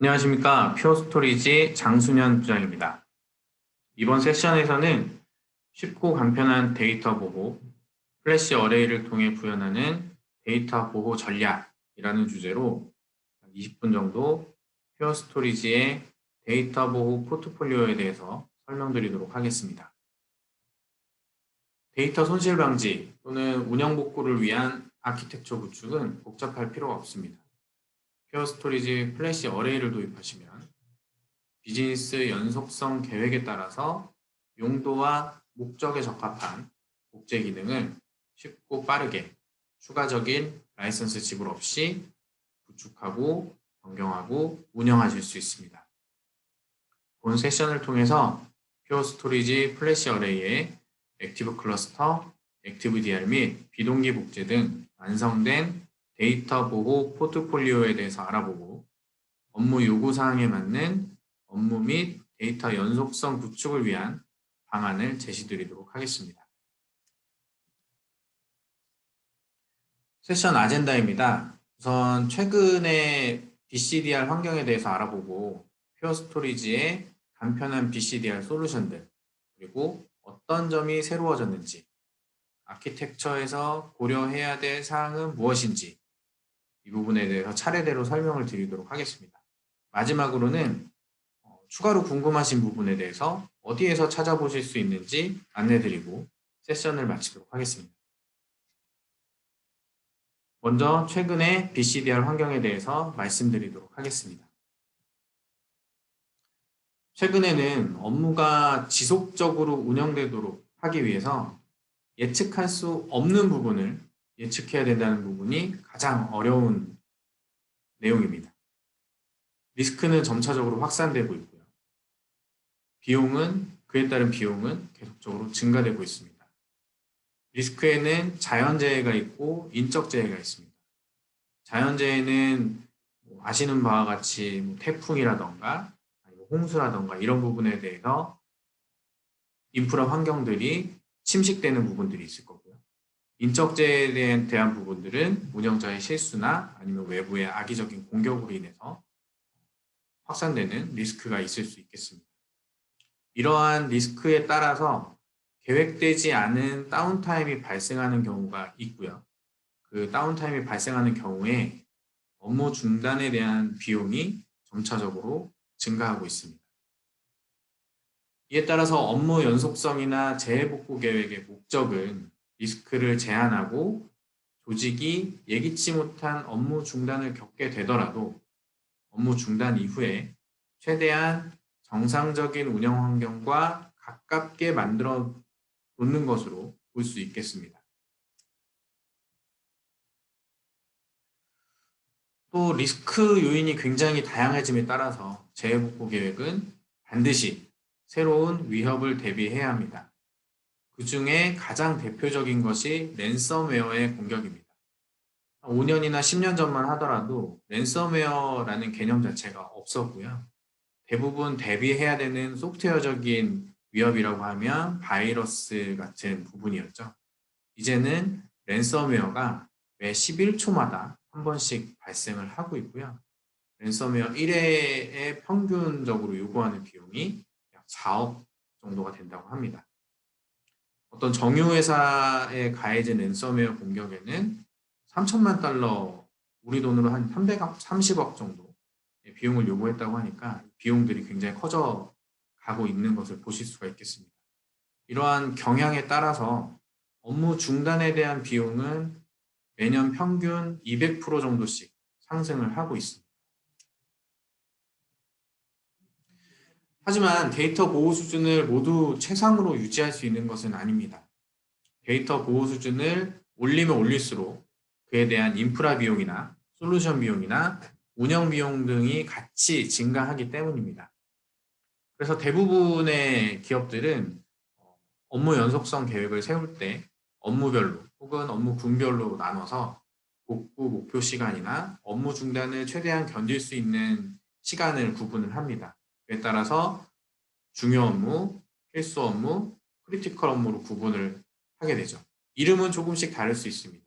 안녕하십니까. 퓨어스토리지 장순현 부장입니다. 이번 세션에서는 쉽고 간편한 데이터 보호, 플래시 어레이를 통해 구현하는 데이터 보호 전략이라는 주제로 20분 정도 퓨어스토리지의 데이터 보호 포트폴리오에 대해서 설명드리도록 하겠습니다. 데이터 손실 방지 또는 운영 복구를 위한 아키텍처 구축은 복잡할 필요가 없습니다. 퓨어스토리지 플래시 어레이를 도입하시면 비즈니스 연속성 계획에 따라서 용도와 목적에 적합한 복제 기능을 쉽고 빠르게 추가적인 라이선스 지불 없이 구축하고 변경하고 운영하실 수 있습니다. 본 세션을 통해서 퓨어 스토리지 플래시 어레이의 액티브 클러스터, 액티브 DR 및 비동기 복제 등 완성된 데이터 보호 포트폴리오에 대해서 알아보고 업무 요구사항에 맞는 업무 및 데이터 연속성 구축을 위한 방안을 제시드리도록 하겠습니다. 세션 아젠다입니다. 우선 최근에 BCDR 환경에 대해서 알아보고 퓨어 스토리지의 간편한 BCDR 솔루션들 그리고 어떤 점이 새로워졌는지 아키텍처에서 고려해야 될 사항은 무엇인지 이 부분에 대해서 차례대로 설명을 드리도록 하겠습니다. 마지막으로는 추가로 궁금하신 부분에 대해서 어디에서 찾아보실 수 있는지 안내드리고 세션을 마치도록 하겠습니다. 먼저 최근의 BCDR 환경에 대해서 말씀드리도록 하겠습니다. 최근에는 업무가 지속적으로 운영되도록 하기 위해서 예측할 수 없는 부분을 예측해야 된다는 부분이 가장 어려운 내용입니다. 리스크는 점차적으로 확산되고 있고요. 그에 따른 비용은 계속적으로 증가되고 있습니다. 리스크에는 자연재해가 있고 인적재해가 있습니다. 자연재해는 아시는 바와 같이 태풍이라던가 홍수라던가 이런 부분에 대해서 인프라 환경들이 침식되는 부분들이 있을 거고요. 인적재해에 대한 부분들은 운영자의 실수나 아니면 외부의 악의적인 공격으로 인해서 확산되는 리스크가 있을 수 있겠습니다. 이러한 리스크에 따라서 계획되지 않은 다운타임이 발생하는 경우가 있고요. 그 다운타임이 발생하는 경우에 업무 중단에 대한 비용이 점차적으로 증가하고 있습니다. 이에 따라서 업무 연속성이나 재해복구 계획의 목적은 리스크를 제한하고 조직이 예기치 못한 업무 중단을 겪게 되더라도 업무 중단 이후에 최대한 정상적인 운영 환경과 가깝게 만들어 놓는 것으로 볼 수 있겠습니다. 또 리스크 요인이 굉장히 다양해짐에 따라서 재해복구 계획은 반드시 새로운 위협을 대비해야 합니다. 그 중에 가장 대표적인 것이 랜섬웨어의 공격입니다. 5년이나 10년 전만 하더라도 랜섬웨어라는 개념 자체가 없었고요. 대부분 대비해야 되는 소프트웨어적인 위협이라고 하면 바이러스 같은 부분이었죠. 이제는 랜섬웨어가 매 11초마다 한 번씩 발생을 하고 있고요. 랜섬웨어 1회에 평균적으로 요구하는 비용이 약 4억 정도가 된다고 합니다. 어떤 정유회사에 가해진 랜섬웨어 공격에는 3천만 달러, 우리 돈으로 한 330억 정도 비용을 요구했다고 하니까 비용들이 굉장히 커져 가고 있는 것을 보실 수가 있겠습니다. 이러한 경향에 따라서 업무 중단에 대한 비용은 매년 평균 200% 정도씩 상승을 하고 있습니다. 하지만 데이터 보호 수준을 모두 최상으로 유지할 수 있는 것은 아닙니다. 데이터 보호 수준을 올리면 올릴수록 그에 대한 인프라 비용이나 솔루션 비용이나 운영 비용 등이 같이 증가하기 때문입니다. 그래서 대부분의 기업들은 업무 연속성 계획을 세울 때 업무별로 혹은 업무 분별로 나눠서 복구 목표 시간이나 업무 중단을 최대한 견딜 수 있는 시간을 구분을 합니다. 그에 따라서 중요 업무, 필수 업무, 크리티컬 업무로 구분을 하게 되죠. 이름은 조금씩 다를 수 있습니다.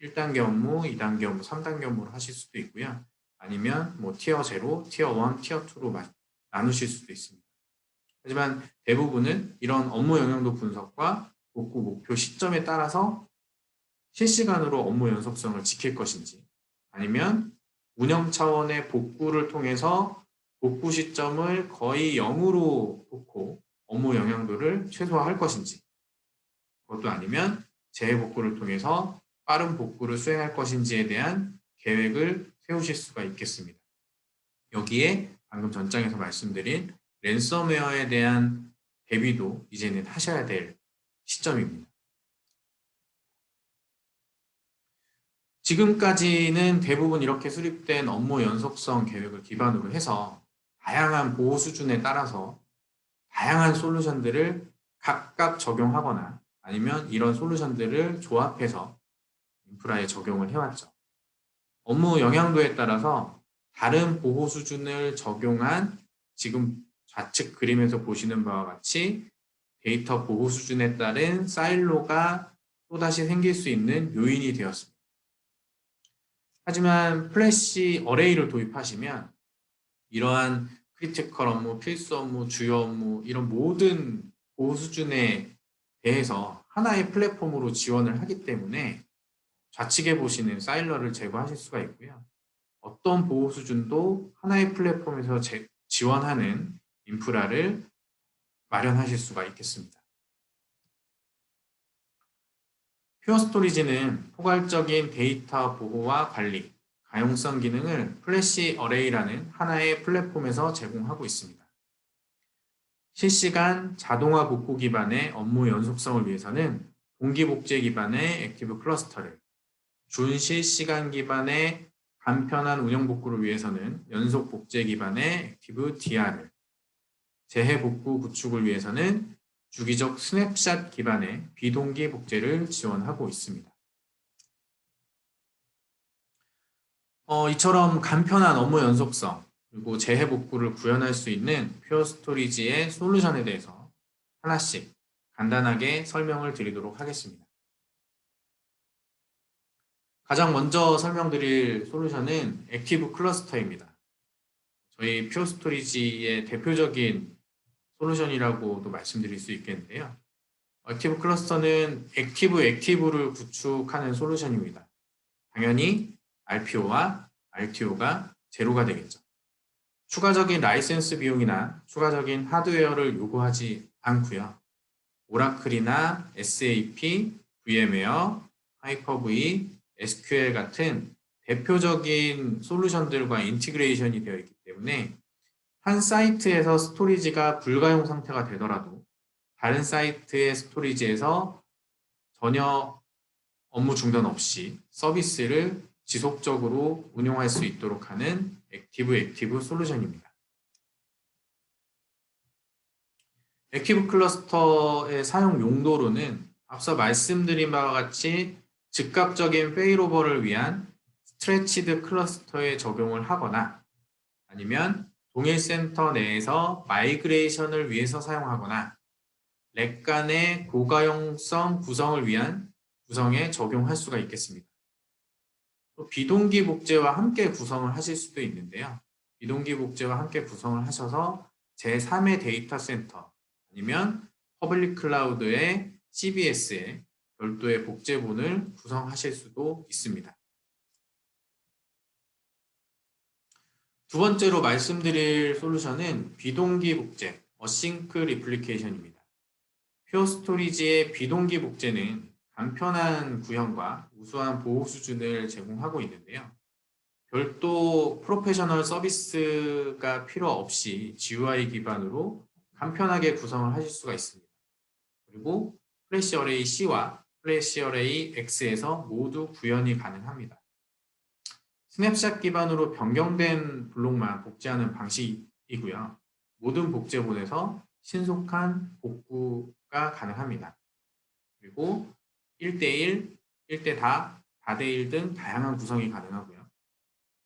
1단계 업무, 2단계 업무, 3단계 업무를 하실 수도 있고요. 아니면 뭐 티어 0, 티어 1, 티어 2로 나누실 수도 있습니다. 하지만 대부분은 이런 업무 영향도 분석과 복구 목표 시점에 따라서 실시간으로 업무 연속성을 지킬 것인지, 아니면 운영 차원의 복구를 통해서 복구 시점을 거의 0으로 놓고 업무 영향도를 최소화할 것인지, 그것도 아니면 재복구를 통해서 빠른 복구를 수행할 것인지에 대한 계획을 세우실 수가 있겠습니다. 여기에 방금 전장에서 말씀드린 랜섬웨어에 대한 대비도 이제는 하셔야 될 시점입니다. 지금까지는 대부분 이렇게 수립된 업무 연속성 계획을 기반으로 해서 다양한 보호 수준에 따라서 다양한 솔루션들을 각각 적용하거나 아니면 이런 솔루션들을 조합해서 인프라에 적용을 해왔죠. 업무 영향도에 따라서 다른 보호 수준을 적용한 지금 좌측 그림에서 보시는 바와 같이 데이터 보호 수준에 따른 사일로가 또다시 생길 수 있는 요인이 되었습니다. 하지만 플래시 어레이를 도입하시면 이러한 크리티컬 업무, 필수 업무, 주요 업무 이런 모든 보호 수준에 대해서 하나의 플랫폼으로 지원을 하기 때문에 좌측에 보시는 사일러를 제거하실 수가 있고요. 어떤 보호 수준도 하나의 플랫폼에서 지원하는 인프라를 마련하실 수가 있겠습니다. 퓨어 스토리지는 포괄적인 데이터 보호와 관리, 가용성 기능을 플래시 어레이라는 하나의 플랫폼에서 제공하고 있습니다. 실시간 자동화 복구 기반의 업무 연속성을 위해서는 동기복제 기반의 액티브 클러스터를, 준실시간 기반의 간편한 운영 복구를 위해서는 연속 복제 기반의 액티브 DR을, 재해 복구 구축을 위해서는 주기적 스냅샷 기반의 비동기 복제를 지원하고 있습니다. 이처럼 간편한 업무 연속성 그리고 재해 복구를 구현할 수 있는 퓨어 스토리지의 솔루션에 대해서 하나씩 간단하게 설명을 드리도록 하겠습니다. 가장 먼저 설명드릴 솔루션은 액티브 클러스터입니다. 저희 퓨어 스토리지의 대표적인 솔루션이라고도 말씀드릴 수 있겠는데요. 액티브 클러스터는 액티브를 구축하는 솔루션입니다. 당연히 RPO와 RTO가 제로가 되겠죠. 추가적인 라이센스 비용이나 추가적인 하드웨어를 요구하지 않고요. 오라클이나 SAP, VM웨어, 하이퍼V, SQL 같은 대표적인 솔루션들과 인티그레이션이 되어 있기 때문에 한 사이트에서 스토리지가 불가용 상태가 되더라도 다른 사이트의 스토리지에서 전혀 업무 중단 없이 서비스를 지속적으로 운용할 수 있도록 하는 액티브 솔루션입니다. 액티브 클러스터의 사용 용도로는 앞서 말씀드린 바와 같이 즉각적인 페일오버를 위한 스트레치드 클러스터에 적용을 하거나 아니면 동일 센터 내에서 마이그레이션을 위해서 사용하거나 렉 간의 고가용성 구성을 위한 구성에 적용할 수가 있겠습니다. 또 비동기 복제와 함께 구성을 하실 수도 있는데요. 비동기 복제와 함께 구성을 하셔서 제3의 데이터 센터 아니면 퍼블릭 클라우드의 CBS에 별도의 복제본을 구성하실 수도 있습니다. 두 번째로 말씀드릴 솔루션은 비동기 복제, 어싱크 리플리케이션입니다. 퓨어 스토리지의 비동기 복제는 간편한 구현과 우수한 보호 수준을 제공하고 있는데요. 별도 프로페셔널 서비스가 필요 없이 GUI 기반으로 간편하게 구성을 하실 수가 있습니다. 그리고 플래시 어레이 C와 플래시 어레이 X에서 모두 구현이 가능합니다. 스냅샷 기반으로 변경된 블록만 복제하는 방식이고요. 모든 복제본에서 신속한 복구가 가능합니다. 그리고 1대1, 1대 다대1 등 다양한 구성이 가능하고요.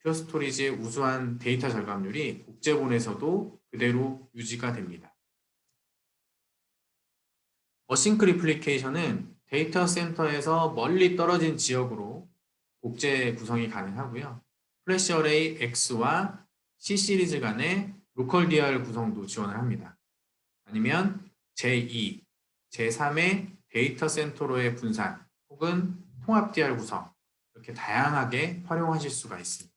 퓨어 스토리지의 우수한 데이터 절감률이 복제본에서도 그대로 유지가 됩니다. 어싱크 리플리케이션은 데이터 센터에서 멀리 떨어진 지역으로 복제 구성이 가능하고요. 플래시 어레이 X와 C 시리즈 간의 로컬 DR 구성도 지원을 합니다. 아니면 제2, 제3의 데이터 센터로의 분산 혹은 통합 DR 구성 이렇게 다양하게 활용하실 수가 있습니다.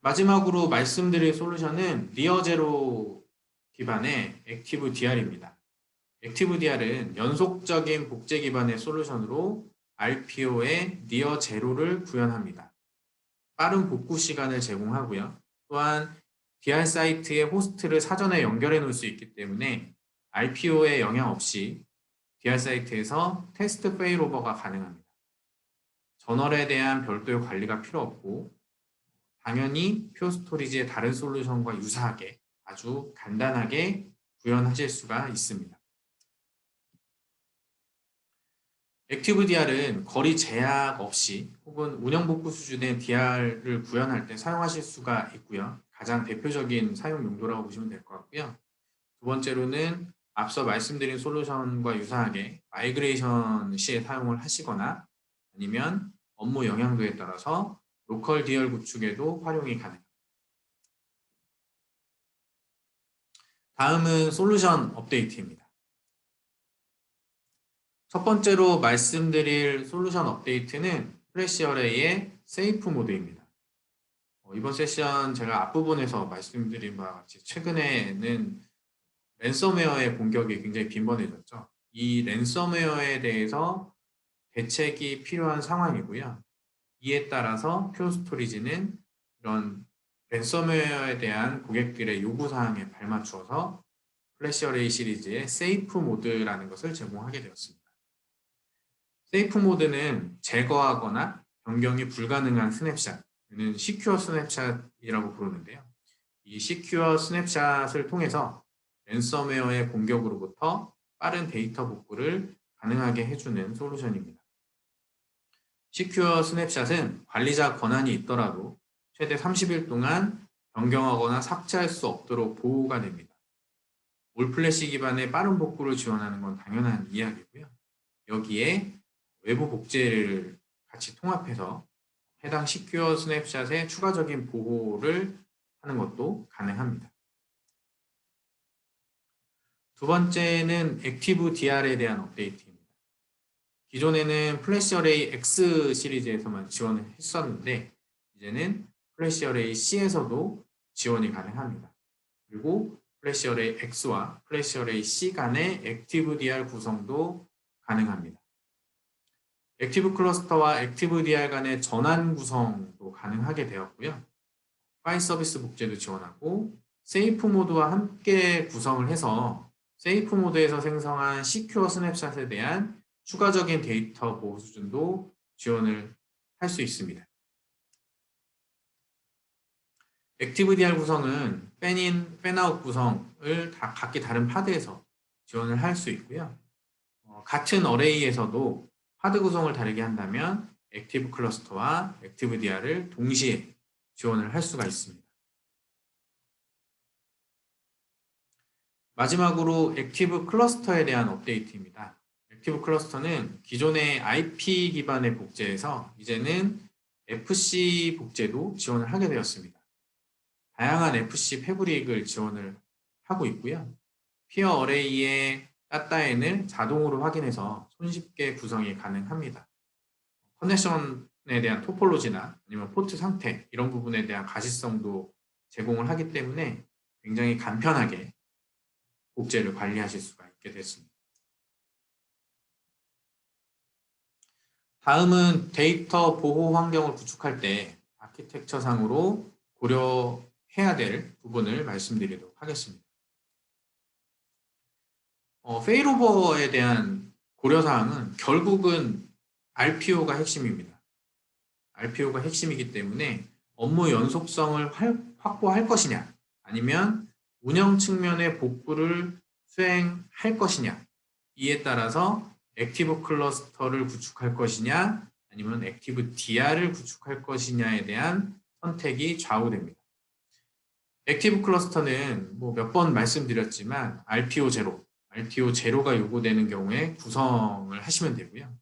마지막으로 말씀드릴 솔루션은 니어제로 기반의 액티브 DR입니다. 액티브 DR은 연속적인 복제 기반의 솔루션으로 RPO의 니어제로를 구현합니다. 빠른 복구 시간을 제공하고요. 또한 DR 사이트의 호스트를 사전에 연결해 놓을 수 있기 때문에 RPO에 영향 없이 DR 사이트에서 테스트 페일오버가 가능합니다. 저널에 대한 별도의 관리가 필요 없고 당연히 표 스토리지의 다른 솔루션과 유사하게 아주 간단하게 구현하실 수가 있습니다. 액티브 DR은 거리 제약 없이 혹은 운영 복구 수준의 DR을 구현할 때 사용하실 수가 있고요. 가장 대표적인 사용 용도라고 보시면 될 것 같고요. 두 번째로는 앞서 말씀드린 솔루션과 유사하게 마이그레이션 시에 사용을 하시거나 아니면 업무 영향도에 따라서 로컬 DR 구축에도 활용이 가능합니다. 다음은 솔루션 업데이트입니다. 첫 번째로 말씀드릴 솔루션 업데이트는 플래시 어레이의 세이프 모드입니다. 이번 세션 제가 앞부분에서 말씀드린 바와 같이 최근에는 랜섬웨어의 공격이 굉장히 빈번해졌죠. 이 랜섬웨어에 대해서 대책이 필요한 상황이고요. 이에 따라서 표 스토리지는 이런 랜섬웨어에 대한 고객들의 요구사항에 발맞추어서 플래시 어레이 시리즈의 세이프 모드라는 것을 제공하게 되었습니다. 세이프 모드는 제거하거나 변경이 불가능한 스냅샷을 시큐어 스냅샷이라고 부르는데요. 이 시큐어 스냅샷을 통해서 랜섬웨어의 공격으로부터 빠른 데이터 복구를 가능하게 해주는 솔루션입니다. 시큐어 스냅샷은 관리자 권한이 있더라도 최대 30일 동안 변경하거나 삭제할 수 없도록 보호가 됩니다. 올플래시 기반의 빠른 복구를 지원하는 건 당연한 이야기고요. 여기에 외부 복제를 같이 통합해서 해당 시큐어 스냅샷의 추가적인 보호를 하는 것도 가능합니다. 두 번째는 액티브 DR에 대한 업데이트입니다. 기존에는 플래시 어레이 X 시리즈에서만 지원을 했었는데 이제는 플래시 어레이 C에서도 지원이 가능합니다. 그리고 플래시 어레이 X와 플래시 어레이 C 간의 액티브 DR 구성도 가능합니다. 액티브 클러스터와 액티브 DR 간의 전환 구성도 가능하게 되었고요. 파일 서비스 복제도 지원하고 세이프 모드와 함께 구성을 해서 세이프 모드에서 생성한 시큐어 스냅샷에 대한 추가적인 데이터 보호 수준도 지원을 할 수 있습니다. 액티브 DR 구성은 팬인, 팬아웃 구성을 다 각기 다른 파드에서 지원을 할 수 있고요. 같은 어레이에서도 파드 구성을 다르게 한다면 액티브 클러스터와 액티브 DR을 동시에 지원을 할 수가 있습니다. 마지막으로 액티브 클러스터에 대한 업데이트입니다. 액티브 클러스터는 기존의 IP 기반의 복제에서 이제는 FC 복제도 지원을 하게 되었습니다. 다양한 FC 패브릭을 지원을 하고 있고요. 피어 어레이의 닷다엔을 자동으로 확인해서 손쉽게 구성이 가능합니다. 커넥션에 대한 토폴로지나 아니면 포트 상태 이런 부분에 대한 가시성도 제공을 하기 때문에 굉장히 간편하게 복제를 관리하실 수가 있게 됐습니다. 다음은 데이터 보호 환경을 구축할 때 아키텍처상으로 고려해야 될 부분을 말씀드리도록 하겠습니다. 페일오버에 대한 고려사항은 결국은 RPO가 핵심입니다. RPO가 핵심이기 때문에 업무 연속성을 확보할 것이냐 아니면 운영 측면의 복구를 수행할 것이냐 이에 따라서 액티브 클러스터를 구축할 것이냐 아니면 액티브 DR을 구축할 것이냐에 대한 선택이 좌우됩니다. 액티브 클러스터는 몇 번 말씀드렸지만 RPO 제로가 요구되는 경우에 구성을 하시면 되고요.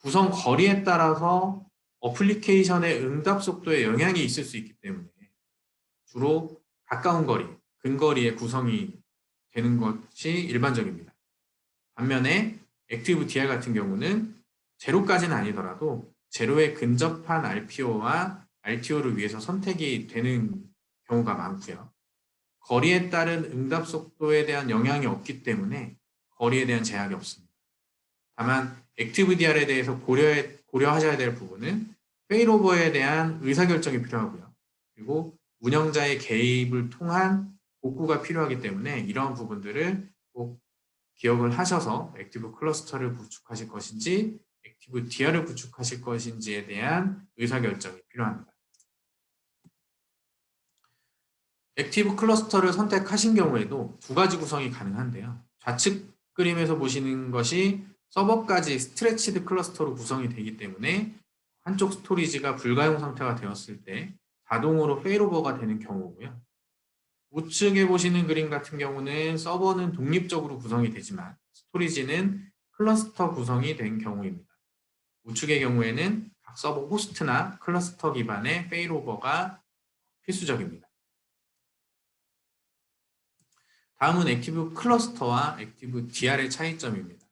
구성 거리에 따라서 어플리케이션의 응답 속도에 영향이 있을 수 있기 때문에 주로 가까운 거리, 근거리에 구성이 되는 것이 일반적입니다. 반면에 액티브 DR 같은 경우는 제로까지는 아니더라도 제로에 근접한 RPO와 RTO를 위해서 선택이 되는 경우가 많고요. 거리에 따른 응답 속도에 대한 영향이 없기 때문에 거리에 대한 제약이 없습니다. 다만 액티브 DR에 대해서 고려하셔야 될 부분은 페일오버에 대한 의사결정이 필요하고요. 그리고 운영자의 개입을 통한 복구가 필요하기 때문에 이러한 부분들을 꼭 기억을 하셔서 액티브 클러스터를 구축하실 것인지 액티브 DR을 구축하실 것인지에 대한 의사결정이 필요합니다. 액티브 클러스터를 선택하신 경우에도 두 가지 구성이 가능한데요. 좌측 그림에서 보시는 것이 서버까지 스트레치드 클러스터로 구성이 되기 때문에 한쪽 스토리지가 불가용 상태가 되었을 때 자동으로 페일오버가 되는 경우고요. 우측에 보시는 그림 같은 경우는 서버는 독립적으로 구성이 되지만 스토리지는 클러스터 구성이 된 경우입니다. 우측의 경우에는 각 서버 호스트나 클러스터 기반의 페일오버가 필수적입니다. 다음은 액티브 클러스터와 액티브 DR의 차이점입니다.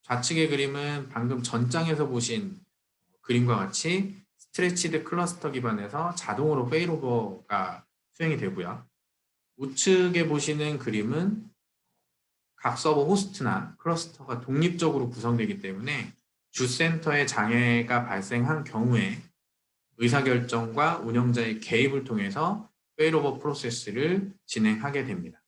좌측의 그림은 방금 전장에서 보신 그림과 같이 스트레치드 클러스터 기반에서 자동으로 페일오버가 수행이 되고요. 우측에 보시는 그림은 각 서버 호스트나 클러스터가 독립적으로 구성되기 때문에 주센터에 장애가 발생한 경우에 의사결정과 운영자의 개입을 통해서 페일오버 프로세스를 진행하게 됩니다.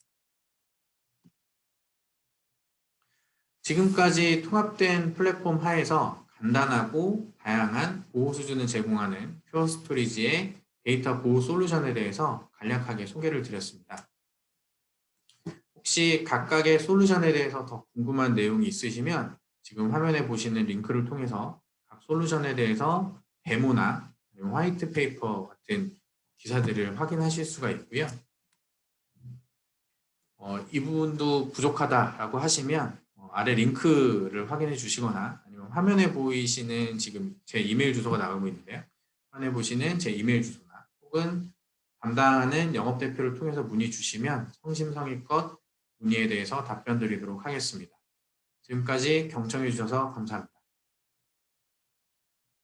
지금까지 통합된 플랫폼 하에서 간단하고 다양한 보호 수준을 제공하는 퓨어 스토리지의 데이터 보호 솔루션에 대해서 간략하게 소개를 드렸습니다. 혹시 각각의 솔루션에 대해서 더 궁금한 내용이 있으시면 지금 화면에 보시는 링크를 통해서 각 솔루션에 대해서 데모나 화이트 페이퍼 같은 기사들을 확인하실 수가 있고요. 이 부분도 부족하다라고 하시면 아래 링크를 확인해 주시거나 아니면 화면에 보이시는 지금 제 이메일 주소가 나가고 있는데요. 화면에 보시는 제 이메일 주소나 혹은 담당하는 영업대표를 통해서 문의 주시면 성심성의껏 문의에 대해서 답변 드리도록 하겠습니다. 지금까지 경청해 주셔서 감사합니다.